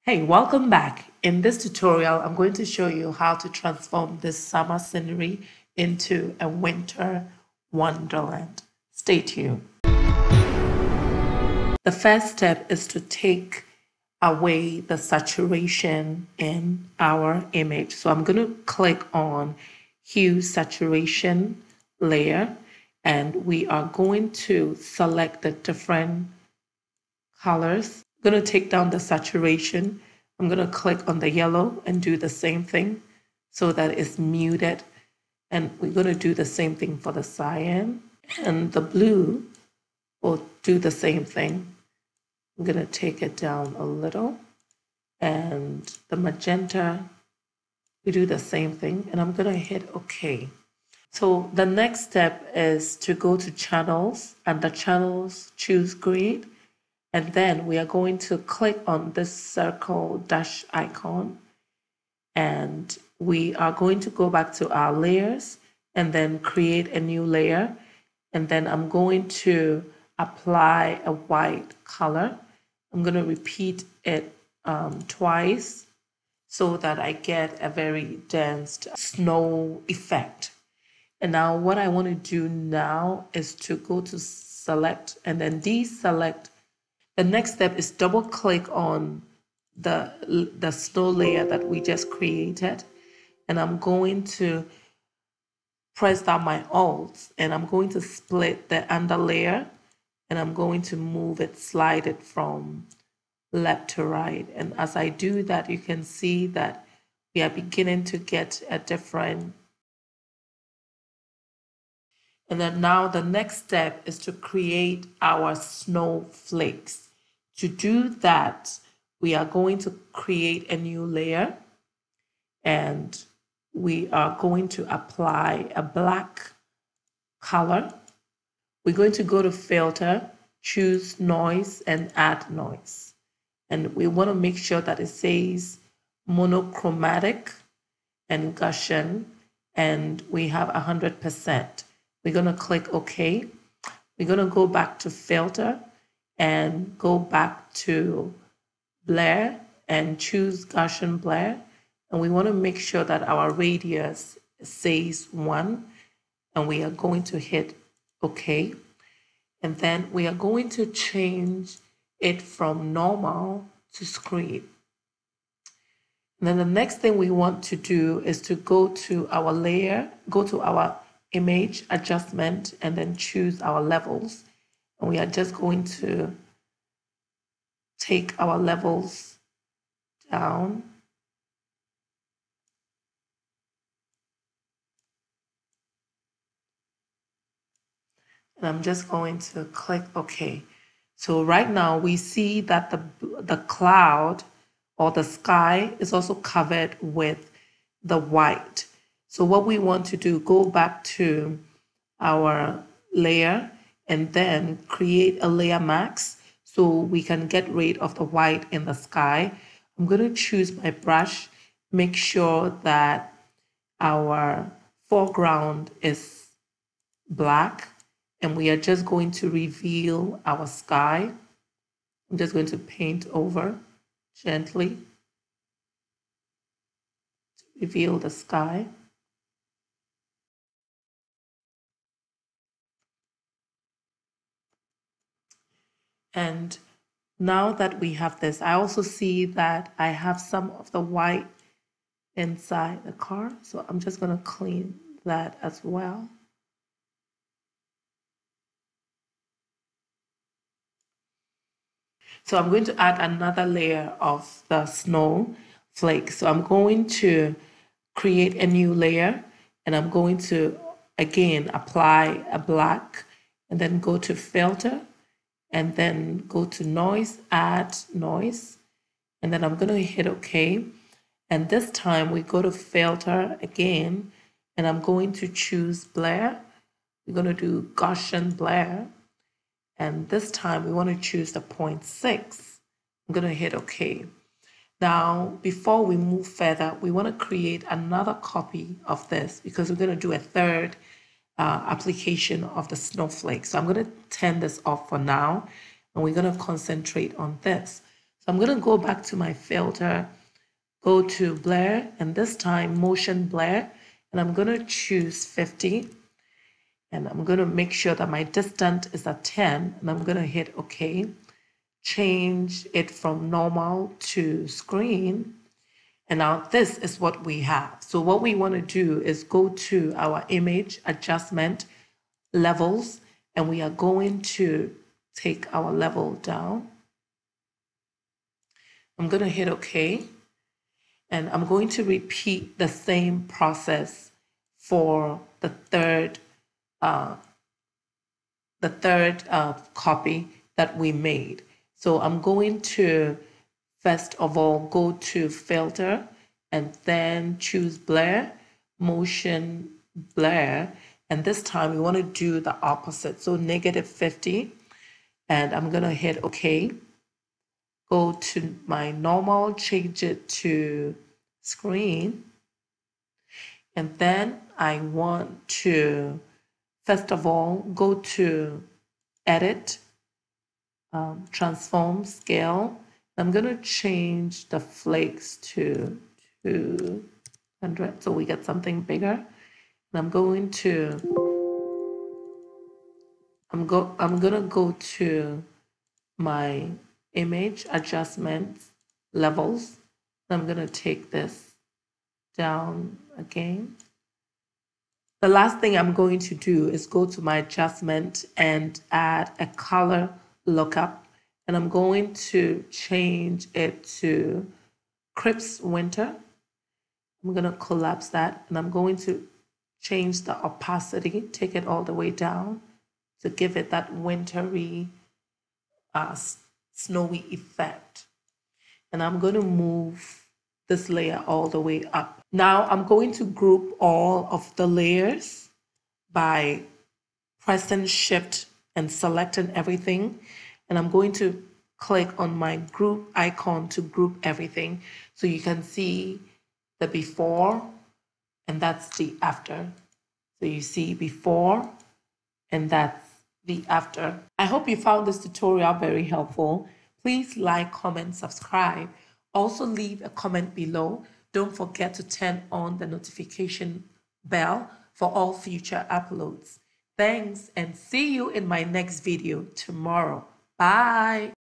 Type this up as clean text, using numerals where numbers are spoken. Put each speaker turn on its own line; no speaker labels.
Hey, welcome back. In this tutorial, I'm going to show you how to transform this summer scenery into a winter wonderland. Stay tuned. The first step is to take away the saturation in our image. So I'm going to click on Hue Saturation layer, and we are going to select the different colors. I'm going to take down the saturation. I'm going to click on the yellow and do the same thing so that it's muted. And we're going to do the same thing for the cyan. And the blue will do the same thing. I'm going to take it down a little. And the magenta, we do the same thing. And I'm going to hit OK. So the next step is to go to channels, and the channels, choose grid. And then we are going to click on this circle dash icon, and we are going to go back to our layers and then create a new layer. And then I'm going to apply a white color. I'm going to repeat it twice so that I get a very dense snow effect. And now what I want to do now is to go to select and then deselect. The next step is double click on the snow layer that we just created. And I'm going to press down my Alt, and I'm going to split the under layer, and I'm going to move it, slide it from left to right. And as I do that, you can see that we are beginning to get a different. And then now the next step is to create our snowflakes. To do that, we are going to create a new layer, and we are going to apply a black color. We're going to go to filter, choose noise, and add noise. And we want to make sure that it says monochromatic and Gaussian, and we have 100%. We're going to click OK. We're going to go back to filter and go back to blur and choose Gaussian blur. And we want to make sure that our radius says 1, and we are going to hit OK. And then we are going to change it from normal to screen. And then the next thing we want to do is to go to our layer, go to our image adjustment, and then choose our levels. And we are just going to take our levels down. And I'm just going to click OK. So right now we see that the cloud or the sky is also covered with the white. So what we want to do, go back to our layer and then create a layer mask so we can get rid of the white in the sky. I'm going to choose my brush, make sure that our foreground is black, and we are just going to reveal our sky. I'm just going to paint over gently to reveal the sky. And now that we have this, I also see that I have some of the white inside the car. So I'm just going to clean that as well. So I'm going to add another layer of the snowflake. So I'm going to create a new layer, and I'm going to, again, apply a black, and then go to filter, and then go to noise, add noise, and then I'm going to hit OK. And this time we go to filter again, and I'm going to choose blur. We're going to do Gaussian blur, and this time we want to choose the 0.6. I'm going to hit OK. Now, before we move further, we want to create another copy of this because we're going to do a third application of the snowflake. So I'm going to turn this off for now, and we're going to concentrate on this. So I'm going to go back to my filter, go to blur, and this time motion blur, and I'm going to choose 50. And I'm going to make sure that my distance is at 10, and I'm going to hit OK. Change it from normal to screen. And now this is what we have. So what we want to do is go to our image adjustment levels, and we are going to take our level down. I'm going to hit OK. And I'm going to repeat the same process for the third copy that we made. So I'm going to first of all go to filter and then choose blur, motion blur, and this time we want to do the opposite, so -50, and I'm going to hit OK. Go to my normal, change it to screen, and then I want to first of all go to edit, transform scale. I'm going to change the flakes to 200 so we get something bigger. And I'm going to go to my image adjustments levels. I'm going to take this down again. The last thing I'm going to do is go to my adjustment and add a color lookup, and I'm going to change it to Crisp Winter. I'm going to collapse that, and I'm going to change the opacity, take it all the way down to give it that wintry, snowy effect. And I'm going to move this layer all the way up. Now I'm going to group all of the layers by pressing Shift and selecting everything. And I'm going to click on my group icon to group everything. So you can see the before, and that's the after. So you see before, and that's the after. I hope you found this tutorial very helpful. Please like, comment, subscribe. Also leave a comment below. Don't forget to turn on the notification bell for all future uploads. Thanks, and see you in my next video tomorrow. Bye.